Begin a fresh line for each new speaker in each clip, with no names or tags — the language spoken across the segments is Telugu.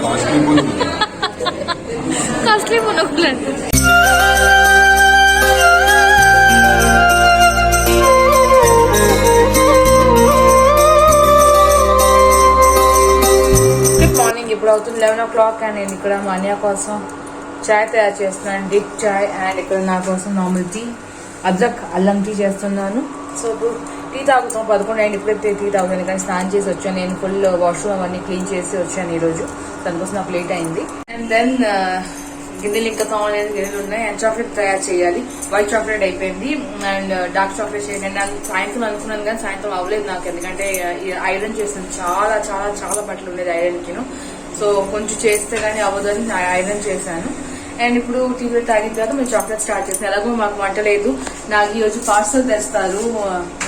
కాస్ట్లీ పునుగులు అండి. Good morning. ఇప్పుడు అవుతుంది 11 o'clock అండ్ నేను ఇక్కడ మా అన్నయ్య కోసం చాయ్ తయారు చేస్తున్నాను, డిప్ చాయ్. అండ్ ఇక్కడ నా కోసం నార్మల్ టీ, అద్రక్ అల్లం టీ చేస్తున్నాను. సో ఇప్పుడు టీ తాగుతాం, 11 అయింది. ఇప్పుడైతే టీ తాగుతాను కానీ స్నానం చేసి వచ్చాను. నేను ఫుల్ వాష్రూమ్ అవన్నీ క్లీన్ చేసి వచ్చాను ఈరోజు, దానికోసం నాకు లేట్ అయింది. అండ్ దెన్ గిన్నెలు ఇంకా తోమలేదు, గిన్నెలు ఉన్నాయి. అండ్ చాక్లెట్ తయారు చేయాలి. వైట్ చాక్లెట్ అయిపోయింది అండ్ డార్క్ చాక్లెట్ చేయండి. నాకు సాయంత్రం అనుకున్నాను కానీ సాయంత్రం అవ్వలేదు నాకు, ఎందుకంటే ఐరన్ చేసాను. చాలా చాలా చాలా బట్టలు ఉండేది ఐరన్కి. సో కొంచెం చేస్తే కానీ అవ్వదని ఐరన్ చేశాను. అండ్ ఇప్పుడు టీ తాగిన తర్వాత మేము చాక్లెట్ స్టార్ట్ చేస్తాం. ఎలాగో మాకు వంట లేదు. నాకు ఈ రోజు పార్సల్ తెస్తారు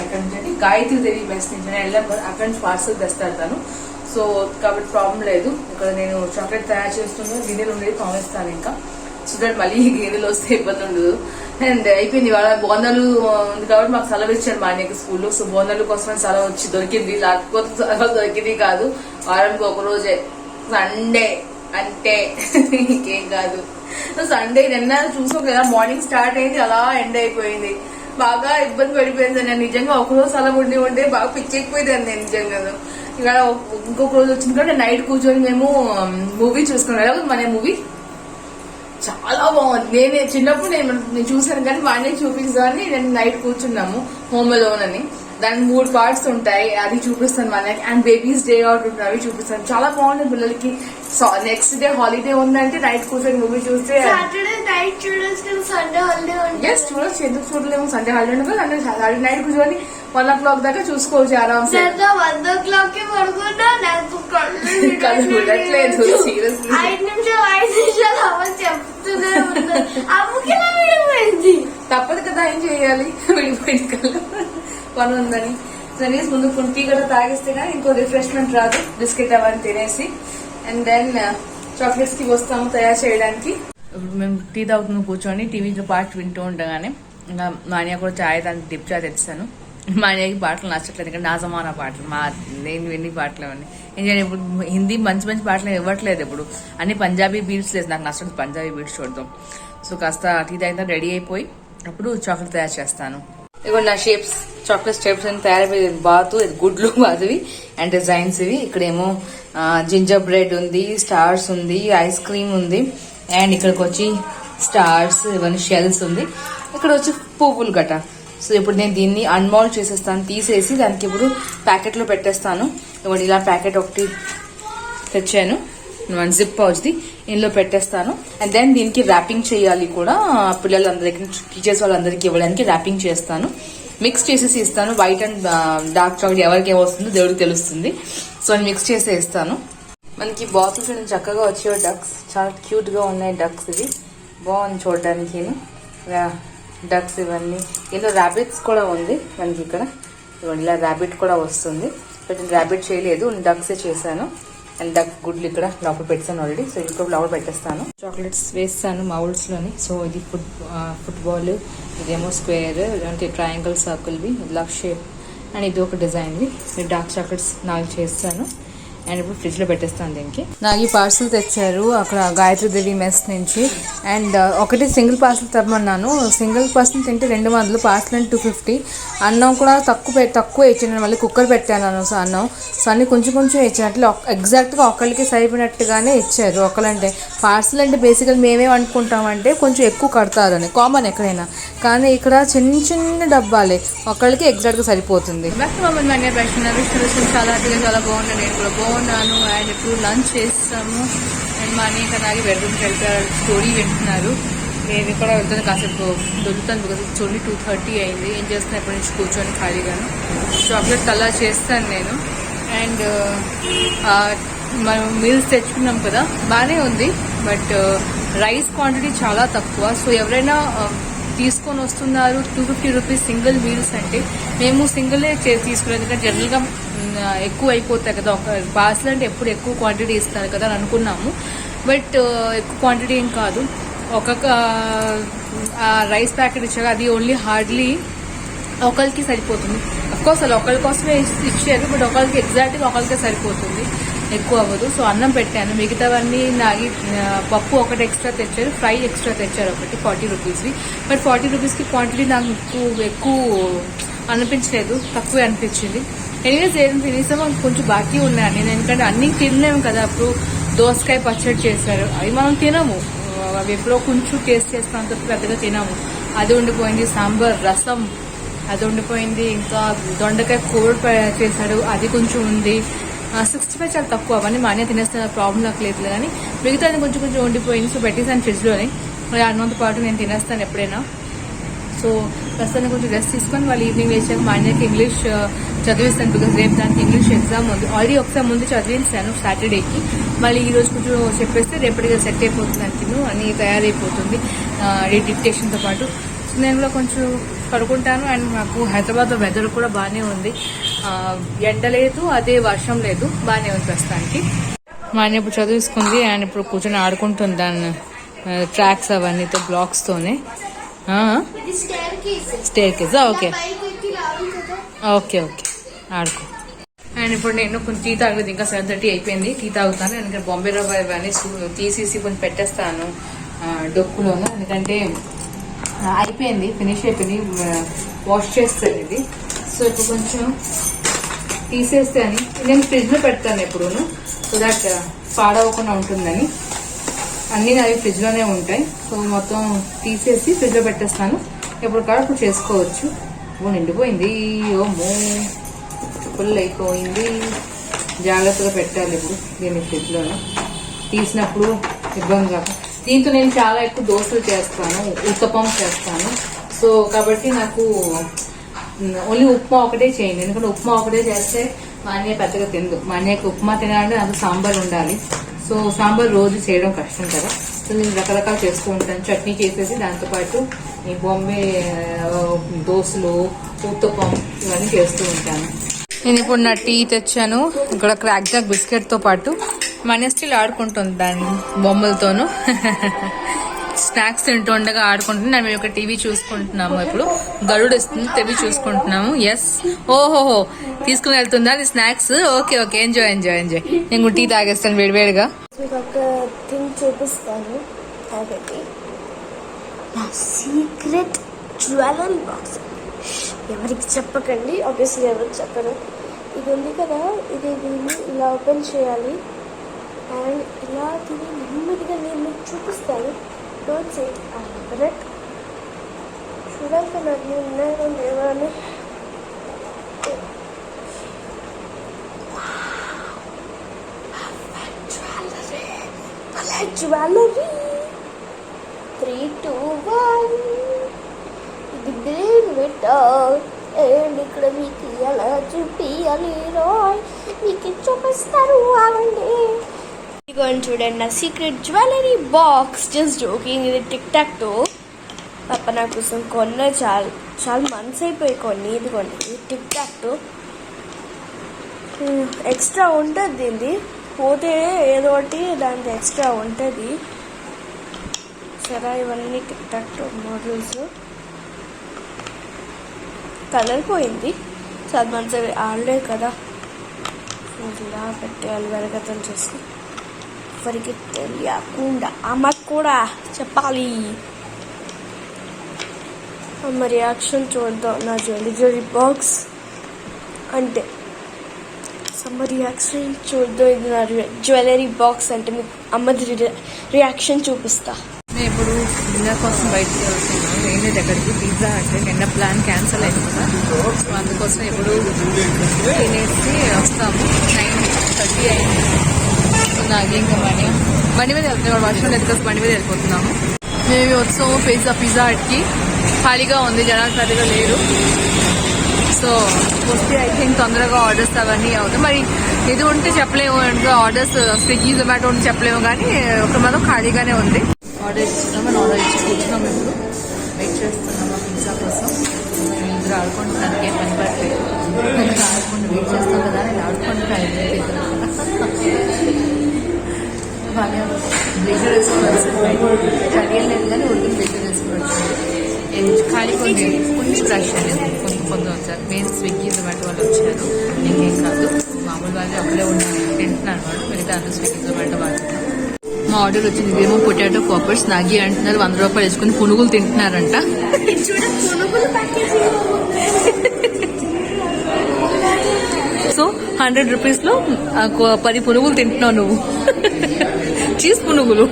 ఎక్కడి నుంచి, గాయత్రి దేవి బెస్ట్ నుంచి వెళ్ళాం, అక్కడి నుంచి పార్సల్ తెస్తారు తను. సో కాబట్టి ప్రాబ్లం లేదు. ఇక్కడ నేను చాక్లెట్ తయారు చేస్తున్నాను, గిన్నెలు ఉండేది తోమేస్తాను ఇంకా, సో దట్ మళ్ళీ గిన్నెలు వస్తే ఇబ్బంది ఉండదు. అండ్ అయిపోయింది. వాళ్ళ బోందాలు ఉంది కాబట్టి మాకు సెలవు ఇచ్చారు మా అన్నయ్యకి స్కూల్లో. సో బోందాలు కోసమే సెలవు వచ్చి దొరికింది, లేకపోతే సెలవు దొరికింది కాదు. వారానికి ఒక రోజే, సండే అంటే ఇంకేం కాదు. సండే నిన్న చూసాం కదా, మార్నింగ్ స్టార్ట్ అయింది, అలా ఎండ్ అయిపోయింది. బాగా ఇబ్బంది పడిపోయింది. నేను నిజంగా ఒకరోజు అలా ఉండి బాగా పిచ్చెక్కిపోయింది నేను నిజంగా. ఇక్కడ ఇంకొక రోజు వచ్చింది కూడా నైట్ కూర్చొని మేము మూవీ చూసుకున్నాం. మన మూవీ చాలా బాగుంది. నేను చిన్నప్పుడు నేను చూసాను కానీ మా అన్నయ్య చూపించాలని నేను నైట్ కూర్చున్నాము. హోమ్ అలోన్ అని, దాని 3 parts ఉంటాయి, అది చూపిస్తాను మనకి. అండ్ బేబీస్ డే అవుట్ ఉంటుంది, అవి చూపిస్తాను. చాలా బాగుంది పిల్లలకి. నెక్స్ట్ డే హాలిడే ఉందంటే నైట్ కూర్చొని మూవీ చూస్తే
నైట్ చూడొచ్చు, సండే హాలిడే
ఎస్ చూడొచ్చు. ఎందుకు చూడలేము, సండే హాలిడే ఉంటుంది. అంటే నైట్ కూర్చొని 1 o'clock దాకా చూసుకోవచ్చు ఆరామ్సే.
1 o'clock కి పడుకున్నా నాకు
కళ్ళు చూడట్లేదు సీరియస్లీ.
5 నిమిషాలు అవ్వాలి చెప్తూనే ఉన్నా. అమ్ముకిలా విడిపోయింది,
తప్పదు కదా, ఏం చేయాలి, విడిపోయింది కళ్ళు పని ఉందని. సనీస్ ముందు టీ కూడా తాగిస్తే కానీ ఇంకో రిఫ్రెష్మెంట్ రాదు, బిస్కెట్ అవన్నీ తినేసి. అండ్ దెన్ చాక్లెట్స్ కి వస్తాము తయారు చేయడానికి. ఇప్పుడు మేము టీ తాగుతున్నాం కూర్చొని, టీవీలో పాటలు వింటూ ఉండగానే ఇంకా మా అన్నయ్య కూడా చాయ్, దానికి డిప్ చాయ్ తెచ్చాను. మా అన్నయ్యకి పాటలు నచ్చట్లేదు, ఇంకా నా సమాన పాటలు, నేను విన్ని పాటలు అవన్నీ. ఎందుకంటే ఇప్పుడు హిందీ మంచి మంచి పాటలు ఇవ్వట్లేదు, ఇప్పుడు అన్ని పంజాబీ బీట్స్ లేదు, నాకు నచ్చదు పంజాబీ బీట్స్ చూడతాం. సో కాస్త టీ తాగిన రెడీ అయిపోయి అప్పుడు చాక్లెట్ తయారు చేస్తాను. ఇదిగో నా షేప్స్, చాక్లెట్ షేప్స్ అని తయారైపోయింది. బాతు, గుడ్లు అదివి అండ్ డిజైన్స్ ఇవి. ఇక్కడేమో జింజర్ బ్రెడ్ ఉంది, స్టార్స్ ఉంది, ఐస్ క్రీమ్ ఉంది, అండ్ ఇక్కడికి వచ్చి స్టార్స్ ఇవన్నీ షెల్స్ ఉంది, ఇక్కడ వచ్చి పువ్వులు గట్ట. సో ఇప్పుడు నేను దీన్ని అన్మౌల్డ్ చేసేస్తాను, తీసేసి దానికి ఇప్పుడు ప్యాకెట్ లో పెట్టేస్తాను. ఇప్పుడు ఇలా ప్యాకెట్ ఒకటి తెచ్చాను, జిప్ పౌచ్ది, ఇందులో పెట్టేస్తాను. అండ్ దెన్ దీనికి ర్యాపింగ్ చేయాలి కూడా, పిల్లలందరికీ, టీచర్స్ వాళ్ళందరికీ ఇవ్వడానికి ర్యాపింగ్ చేస్తాను. మిక్స్ చేసేసి ఇస్తాను. వైట్ అండ్ డార్క్ చాక్లెట్ ఎవరికి ఏమొస్తుందో దేవుడికి తెలుస్తుంది. సో నేను మిక్స్ చేసి ఇస్తాను. మనకి బాటిల్ చూడండి చక్కగా వచ్చే డక్స్, చాలా క్యూట్ గా ఉన్నాయి డక్స్. ఇవి బాగుంది చూడడానికి, డక్స్ ఇవన్నీ. ఇందులో ర్యాబిట్స్ కూడా ఉంది మనకి ఇక్కడ, ఇలా ర్యాబిట్ కూడా వస్తుంది. బట్ నేను ర్యాబిట్ చేయలేదు, డక్సే చేశాను. అండ్ డక్ గుడ్లు ఇక్కడ లోపల పెట్టాను ఆల్రెడీ. సో ఇక్కడ లోపల పెట్టేస్తాను. చాక్లెట్స్ వేస్తాను మౌల్డ్స్ లోని. సో ఇది ఫుట్బాల్, ఇదేమో స్క్వేర్, అంటే ట్రయాంగిల్ సర్కిల్వి, లవ్ షేప్, అండ్ ఇది ఒక డిజైన్వి. డార్క్ చాక్లెట్స్ 4 చేస్తాను. అండ్ ఇప్పుడు ఫ్రిడ్జ్ లో పెట్టేస్తాను దీనికి. నాకు ఈ పార్సల్ తెచ్చారు అక్కడ గాయత్రి దేవి మెస్ నుంచి. అండ్ ఒకటి సింగిల్ పార్సల్ తప్పమన్నాను. సింగిల్ పర్సన్ తింటే 200, పార్సల్ అంటే 250. అన్నం కూడా తక్కువ ఇచ్చాను, మళ్ళీ కుక్కర్ పెట్టాను అన్నం. సో అన్ని కొంచెం కొంచెం ఇచ్చినట్లు, ఎగ్జాక్ట్గా ఒకళ్ళకి సరిపోయినట్టుగానే ఇచ్చారు. ఒకళ్ళంటే పార్సల్ అంటే బేసిక్గా మేమేం అనుకుంటామంటే కొంచెం ఎక్కువ కడతారని, కామన్ ఎక్కడైనా. కానీ ఇక్కడ చిన్న చిన్న డబ్బాలే, ఒకళ్ళకి ఎగ్జాక్ట్గా సరిపోతుంది. చాలా చాలా బాగుంది, నేను కూడా బాగున్నాను. అండ్ ఇప్పుడు లంచ్ చేస్తాము. అండ్ మా అన్నయ్య అలాగే బెడ్రూమ్కి వెళ్తారు, స్టోరీ వింటున్నారు. నేను ఇక్కడ వెళ్తాను, కాసేపు దొరుకుతాను, బికాస్ ఇట్స్ ఓన్లీ 2:30 అయింది. ఏం చేస్తాను ఎప్పటి నుంచి కూర్చొని ఖాళీగాను. చాక్లెట్ అలా చేస్తాను నేను. అండ్ మనం మీల్స్ తెచ్చుకున్నాం కదా, బాగానే ఉంది. బట్ రైస్ క్వాంటిటీ చాలా తక్కువ. సో ఎవరైనా తీసుకొని వస్తున్నారు 250 రూపీస్ సింగిల్ మీల్స్ అంటే, మేము సింగిలే తీసుకున్నాం. ఎందుకంటే జనరల్గా ఎక్కువ అయిపోతాయి కదా, ఒక పార్సల్ అంటే ఎప్పుడు ఎక్కువ క్వాంటిటీ ఇస్తారు కదా అని అనుకున్నాము. బట్ ఎక్కువ క్వాంటిటీ ఏం కాదు. ఒక్కొక్క రైస్ ప్యాకెట్ ఇచ్చాక అది ఓన్లీ హార్డ్లీ ఒకరికి సరిపోతుంది. అఫ్కోర్స్ అలా ఒకరి కోసమే ఇచ్చారు, బట్ ఒకరికి ఎగ్జాక్ట్గా ఒకరికే సరిపోతుంది. ఎక్కువ అవ్వదు. సో అన్నం పెట్టాను. మిగతావన్నీ నాగి పప్పు ఒకటి ఎక్స్ట్రా తెచ్చారు, ఫ్రై ఎక్స్ట్రా తెచ్చారు ఒకటి 40 రూపీస్వి. బట్ 40 రూపీస్కి క్వాంటిటీ నాకు ఎక్కువ అనిపించలేదు, తక్కువే అనిపించింది. ఎనీవేస్ ఏం తినేసామో కొంచెం బాకీ ఉన్నాయండి. ఎందుకంటే అన్నీ తినలేము కదా. అప్పుడు దోసకాయ పచ్చడి చేశారు, అవి మనం తినము. అవి ఎప్పుడో కొంచెం టేస్ట్ చేస్తాం తప్ప పెద్దగా తినము. అది ఉండిపోయింది. సాంబార్, రసం అది ఉండిపోయింది. ఇంకా దొండకాయ కూర చేశాడు, అది కొంచెం ఉంది. 65 చాలా తక్కువ. అవన్నీ మా అన్న తినేస్తున్న ప్రాబ్లం నాకు లేదు. కానీ మిగతా అది కొంచెం కొంచెం ఉండిపోయింది. సో పెట్టేసాను ఫ్రిడ్జ్లోనే. మరి అన్నంతో పాటు నేను తినేస్తాను ఎప్పుడైనా. సో ప్రస్తుతానికి కొంచెం రెస్ట్ తీసుకొని వాళ్ళు ఈవినింగ్ వేసాక మా అన్నకి ఇంగ్లీష్ చదివిస్తాను. బికాస్ రేపు దానికి ఇంగ్లీష్ ఎగ్జామ్ ఉంది. ఆల్రెడీ ఒకసారి ముందు చదివిస్తాను సాటర్డేకి. మళ్ళీ ఈ రోజు కొంచెం చెప్పేస్తే రేపటిగా సెట్ అయిపోతుంది అంటున్నాను, అన్నీ తయారైపోతుంది డిక్టేషన్తో పాటు. సో నేను కూడా కొంచెం పడుకుంటాను. అండ్ మాకు హైదరాబాద్లో వెదర్ కూడా బాగానే ఉంది. ఎండ లేదు, అదే వర్షం లేదు, బాగానే ఉంది ప్రస్తుతానికి. మా అన్న ఇప్పుడు చదివిసుకుంది అండ్ ఇప్పుడు కూర్చొని ఆడుకుంటుంది దాన్ని ట్రాక్స్ అవన్నీతో బ్లాక్స్తోనే. Staircase okay okay okay ఆడుకో. అండ్ ఇప్పుడు నేను కొంచెం టీ తాగలేదు, ఇంకా 7:30 అయిపోయింది. టీ తాగుతాను. ఎందుకంటే బాంబే రవ్వ ఇవన్నీ తీసేసి కొంచెం పెట్టేస్తాను డొక్కులోను. ఎందుకంటే అయిపోయింది, ఫినిష్ అయిపోయింది, వాష్ చేస్తాను ఇది. సో ఇప్పుడు కొంచెం తీసేస్తే అని నేను ఫ్రిడ్జ్లో పెడతాను ఎప్పుడూను, సో దట్ పాడవకుండా ఉంటుందని. అన్నీ అవి ఫ్రిడ్జ్లోనే ఉంటాయి. సో మొత్తం తీసేసి ఫ్రిడ్జ్లో పెట్టేస్తాను. ఎప్పుడు కాడప్పుడు చేసుకోవచ్చు. నిండిపోయింది, ఓమో ఫుల్ అయిపోయింది. జాగ్రత్తగా పెట్టాలి ఇప్పుడు దీన్ని ఫ్రిడ్జ్లోనే. తీసినప్పుడు ఇబ్బంది కాదు. దీంతో నేను చాలా ఎక్కువ దోశలు చేస్తాను, ఉత్తపం చేస్తాను. సో కాబట్టి నాకు ఓన్లీ ఉప్మా ఒకటే చేయండి. ఎందుకంటే ఉప్మా ఒకటే చేస్తే మా అన్నయ్య పెద్దగా తిందు. మా అన్నయ్యకి ఉప్మా తినాలంటే నాకు సాంబార్ ఉండాలి. సో సాంబార్ రోజు చేయడం కష్టం కదా. సో నేను రకరకాలు చేస్తూ ఉంటాను. చట్నీ చేసేసి దాంతోపాటు ఈ బాంబే దోశలు, ఉత్తపం ఇవన్నీ చేస్తూ ఉంటాను. నేను ఇప్పుడు నా టీ తెచ్చాను. ఇక్కడ క్రాక్ జాక్ బిస్కెట్ తో పాటు మన స్టిల్ ఆడుకుంటుంది దాని బొమ్మలతోను. స్నాక్స్ తింటూ ఉండగా ఆడుకుంటుంది. మేము ఒక టీవీ చూసుకుంటున్నాము. ఇప్పుడు గరుడు ఇస్తుంది, టీవీ చూసుకుంటున్నాము. ఎస్, ఓహోహో తీసుకుని వెళ్తుందా అది snacks. Okay okay, enjoy enjoy enjoy. నేను టీ తాగేస్తాను వేడివేడిగా.
మీకు ఒక థింగ్ చూపిస్తాను. కాబట్టి నా సీక్రెట్ జ్యువెలరీ బాక్స్ ఎవరికి చెప్పకండి, ఆబ్వియస్లీ ఎవరికి చెప్పరు. ఇది ఉంది కదా, ఇది దీన్ని ఇలా ఓపెన్ చేయాలి. అండ్ ఇలా దీన్ని నెమ్మదిగా నేను మీకు చూపిస్తాను. Don't say I open it. చూడాలి కదా అన్నీ ఉన్నాయో లేవో అని. జ్యువెలరీ 3, 2, 1. ఇది బ్రెయిన్ విటర్. అండ్ ఇక్కడ మీకు ఎలా చూపించాలి రాయ్, మీకు చూపిస్తారు అవండి. ఇదిగోండి చూడండి నా secret jewellery box. Just joking. ఇది టిక్ టాక్ తో పాప నా కోసం కొన్న చాలా మంత్స్ అయిపోయి కొన్ని. ఇదిగోండి ఇది టిక్ టాక్ తో. ఎక్స్ట్రా ఉంటుంది దీన్ని, పోతే ఏదో ఒకటి దాంట్లో ఎక్స్ట్రా ఉంటుంది. సరే ఇవన్నీ టిక్ టాక్ తో మోడల్స్. కలర్ పోయింది, చాలా మంత్స్ ఆడలేదు కదా. ఇలా పెట్టేయాలి వెరగతం చేసి. ఎవరికి తెలియకుండా అమ్మకు కూడా చెప్పాలి. అమ్మ రియాక్షన్ చూద్దాం నా జ్యువెలరీ బాక్స్ అంటే. అమ్మ రియాక్షన్ చూద్దాం. ఇది నా జ్యువెలరీ బాక్స్ అంటే మీకు అమ్మది రియాక్షన్ చూపిస్తా.
నేను ఇప్పుడు డిన్నర్ కోసం బయటకు వెళ్తున్నాను. ఏంటి ఎక్కడికి పిజ్జా అంటే నిన్న ప్లాన్ క్యాన్సిల్ అయింది కదా. సో అందుకోసం ఇప్పుడు తినేసి వస్తాము. 9:30 అయింది. సో నాకు ఇంకా బండి మీద వెళ్తున్నాం. వర్షం లేదు కదా, బండి మీద వెళ్ళిపోతున్నాము. మేము వచ్చాము పిజ్జా హట్కి. ఖాళీగా ఉంది, జనాలు పెద్దగా లేరు. సో మోస్ట్లీ ఐ థింక్ తొందరగా ఆర్డర్స్ అవన్నీ అవుతాయి. మరి ఇది ఉంటే చెప్పలేము, ఆర్డర్స్ స్విగ్గీ జొమాటో ఉంటే చెప్పలేము. కానీ ఒక మనం ఖాళీగానే ఉంది. ఆర్డర్ ఇస్తున్నాము, ఆర్డర్ ఇచ్చి కూర్చున్నాము. ఇప్పుడు వెయిట్ చేస్తున్నాము ఆ పిజ్జా కోసం. మేము ఇద్దరు ఆడుకుంటున్నాను, ఏం పని పడలేదు. ఆడుకుంటూ వెయిట్ చేస్తాం కదా, నేను ఆడుకుంటున్నాను. బాగా బ్లేజర్ వేసుకోవాల్సి చదివేం లేదు కానీ ఉర్దూ బ్లేజర్ వేసుకోవచ్చు. ఖాళీ కొంచెం రష్ అనేది కొంచెం వచ్చారు. మెయిన్ స్విగ్గీ జొమాటో వాళ్ళు వచ్చారు, ఇంకేం కాదు. మామూలు రాహుల్ గాంధీ అక్కడే ఉన్నాను తింటున్నాను వాడు, మిగతా అంతా స్విగ్గీ జొమాటో వాడుతున్నాను. మా ఆర్డర్ వచ్చింది, ఇదేమో పొటాటో పాపర్స్. నాగి అంటున్నారు 100 రూపాయలు వేసుకుని పునుగులు తింటున్నారంట. సో 100 రూపీస్ లో 10 పునుగులు తింటున్నావు నువ్వు. చీజ్ పునుగులు,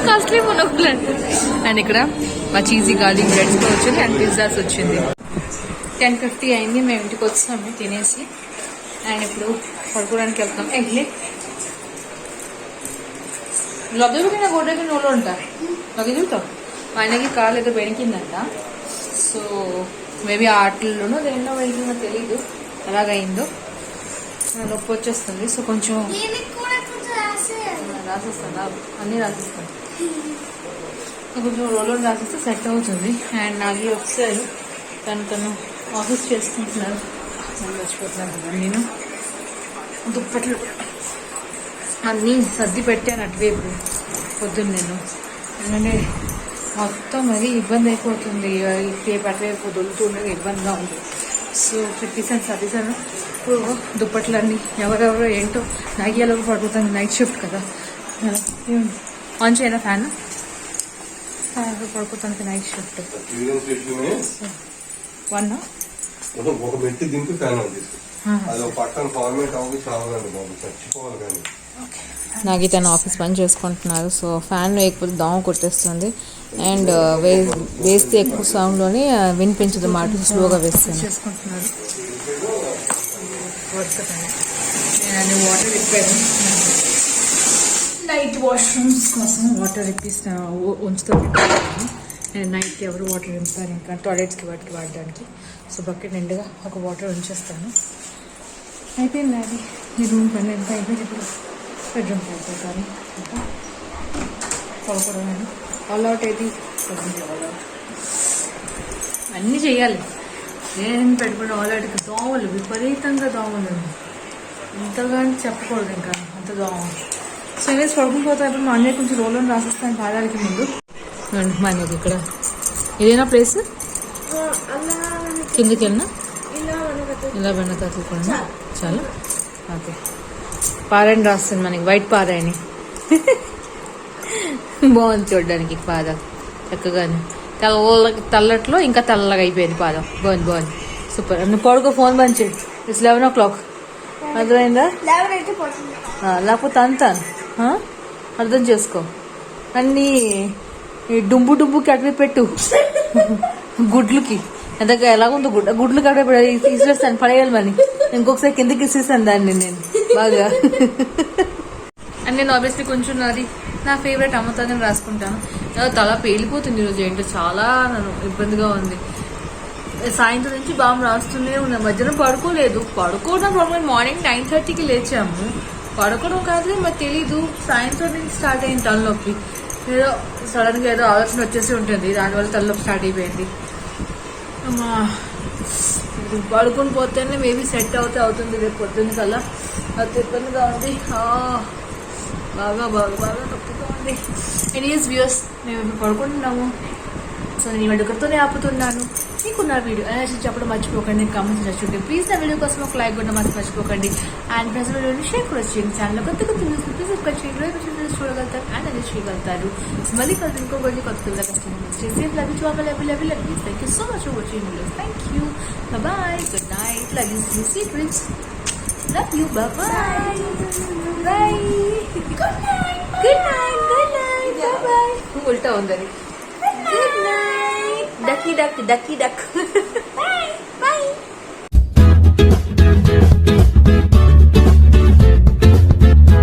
కాస్ట్లీ పునుగులు అంట. అండ్ ఇక్కడ మా చీజీ గార్లిక్ బ్రెడ్స్ కూడా వచ్చింది అండ్ పిజ్జాస్ వచ్చింది. 10:50 అయింది, మేము ఇంటికి వచ్చాము తినేసి. అండ్ ఇప్పుడు పడుకోవడానికి వెళ్తాం. ఎగ్లీ లగ్గకి నా గొడ్డకి నోళ్ళు ఉంటారు, లగ్గ చూస్తాం. మా ఆయనకి కాలు ఏదో వెణికిందంట. సో మేబీ ఆటల్లోనో దేనిలో వెళ్తుందో తెలీదు, ఎలాగైందో నొప్పి వచ్చేస్తుంది. సో కొంచెం రాసిస్తాను, అన్నీ రాసిస్తాను. కొంచెం రోల్ రాసిస్తే సెట్ అవుతుంది. అండ్ నాకు వచ్చారు, తను ఆఫీస్ చేసుకుంటున్నారు. మర్చిపోతున్నాను కదా, నేను దుప్పట్లు అన్నీ సర్ది పెట్టాను అటువైపు పొద్దున్న. నేను ఎందుకంటే మొత్తం అది ఇబ్బంది అయిపోతుంది, టేపు అటువైపు వదులుతుండగా ఇబ్బందిగా ఉంది. సో పెట్టేసాను, సర్దిసాను. ఇప్పుడు దుప్పట్లన్నీ ఎవరెవరో ఏంటో నాగియాలో పడుతుంది, నైట్ షిఫ్ట్ కదా. ఆన్ చేయనా ఫ్యాన్? పడుకోతానికి నైట్ షిఫ్ట్ 1
ఒక మెట్టి దింపి ఫ్యాన్ అది ఒక పక్కన ఫార్మేట్ అవ్వదు, చాలండి బాబు, చచ్చిపోవాలి. కానీ
నాకు తను ఆఫీస్ పని చేసుకుంటున్నారు. సో ఫ్యాన్ వేయకపోతే దోమ కొట్టేస్తుంది. అండ్ వేస్తే ఎక్కువ సౌండ్లోనే వినిపించదు మాట, స్లోగా వేస్తాను చేసుకుంటున్నారు. నేను వాటర్ ఇప్పాను, నైట్ వాష్రూమ్స్ కోసం వాటర్ ఇప్పిస్తాను, ఉంచుతాను. నేను నైట్కి ఎవరు వాటర్ నింపుతారు ఇంకా టాయిలెట్స్కి వాటికి వాడడానికి. సో బకెట్ నిండుగా ఒక వాటర్ ఉంచేస్తాను. అయిపోయింది అది ఈ రూమ్ పని ఎంత అయిపోయింది. ఇప్పుడు బెడ్రూమ్కి అయిపోతాను. ఇంకా పడుకోవడం ఆల్ అవుట్ అయితే ఆల్ అవుట్ అన్నీ చేయాలి. నేను పెట్టుకుని ఆల్ అవుట్కి దోమలు, విపరీతంగా దోమలు, ఇంతగా చెప్పకూడదు ఇంకా అంత దోమ. సో నేను పడుకుని పోతాను. ఇప్పుడు మా అన్నయ్య కొంచెం రోల్లో రాసిస్తాను పాదాలకి ముందు. మా అన్నయ్యకి ఇక్కడ ఇదేనా ప్లేస్, కిందకి వెళ్ళినా ఇలా వెనక తీసుకోండి చాలా. ఓకే, పారాయణ రాస్తుంది మనకి, వైట్ పారాయణి. బాగుంది చూడడానికి పాదం, చక్కగానే తెల్లట్లో ఇంకా తెల్లగా అయిపోయింది పాదం. బాగుంది సూపర్. నువ్వు పడుకో, ఫోన్ బంద్ చేయి. ఇట్స్ 11 o'clock, అర్థమైందా? లేకపోతే అంతాను అర్థం చేసుకో. అన్నీ డుంబుకి అటువే పెట్టు, గుడ్లకి ఎంతగా ఎలాగుందో గుడ్లు కట్టే తీసేస్తాను, పడేయాలి మరి. ఇంకొకసారి కిందకి ఇసేస్తాను దాన్ని నేను బాగా. అండ్ నేను ఆబ్వియస్లీ కొంచెం అది నా ఫేవరెట్ అమ్మతాన్ని రాసుకుంటాను. తల పేలిపోతుంది ఈరోజు, ఏంటో చాలా ఇబ్బందిగా ఉంది. సాయంత్రం నుంచి బాగా రాస్తూనే ఉన్నాం. మధ్యాహ్నం పడుకోవడం మార్నింగ్ 9:30కి లేచాము. పడుకోవడం కాదు మరి తెలీదు, సాయంత్రం నుంచి స్టార్ట్ అయింది తలనొప్పి. ఏదో సడన్గా ఏదో ఆలోచన వచ్చేసి ఉంటుంది, దానివల్ల తలనొప్పి స్టార్ట్ అయిపోయింది. పడుకొని పోతేనే మేబీ సెట్ అవుతుంది రేపు పొద్దున్న కల్లా. అది ఇబ్బందిగా ఉంది, బాగా తప్పుగా ఉంది. ఎనీవేస్ వ్యూయర్స్, మేము ఇప్పుడు పడుకుంటున్నాము. సో నేను ఇక్కడితోనే ఆపుతున్నాను. మీకు నా వీడియో చెప్పడం మర్చిపోకండి, కామెంట్స్ నచ్చుంటే ప్లీజ్ నా వీడియో కోసం ఒక లైక్ కూడా మాత్రం మర్చిపోకండి. అండ్ ప్రజల వీడియోని షేర్ కూడా చేయండి. ఛానల్ కొత్త న్యూస్ ప్లీజ్ సబ్స్క్రైబ్ చేయండి, చూడగలుగుతారు అండ్ అది చేయగలుగుతారు. మళ్ళీ కలిసి ఇంకొకటి కొత్త customer love you thank you so much for watching videos. Thank you, bye, good night, love you, secrets, love you, bye bye, good night, bye. ఉల్టా ఉందని. Good night. Ducky duck.